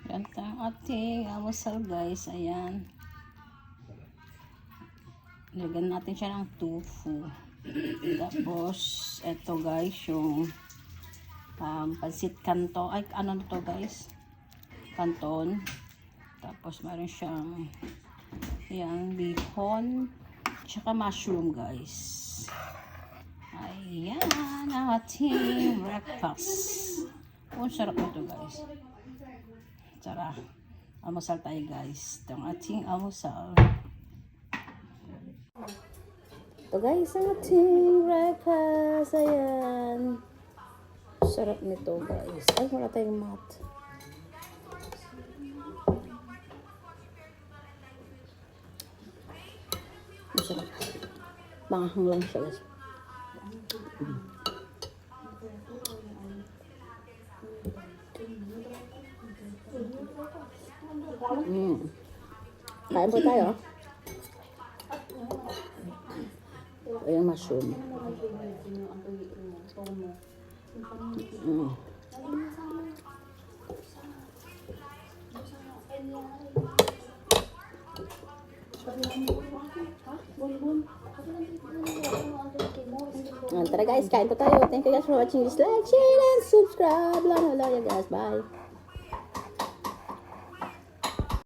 Yan ang ating almusal guys. Ayan. Lagyan natin siya ng tofu. Tapos, eto guys, yung pansit kanto. Ay, ano to guys? Kanton. Tapos, meron siyang ayan, bacon. Tsaka mushroom guys. Ayan, ang ating breakfast. Oh, sarap nito guys. Tara, almusal tayo guys. Ito ang ating almusal. Ito guys, ang ating breakfast. Ayan. Sarap nito guys. Ay, wala tayong mat. Masarap. Manghang lang siya guys. Kain po tayo. Ayan, mushroom. Tara guys, kain po tayo. Thank you guys for watching this. Like, share, and subscribe. Love you guys. Bye.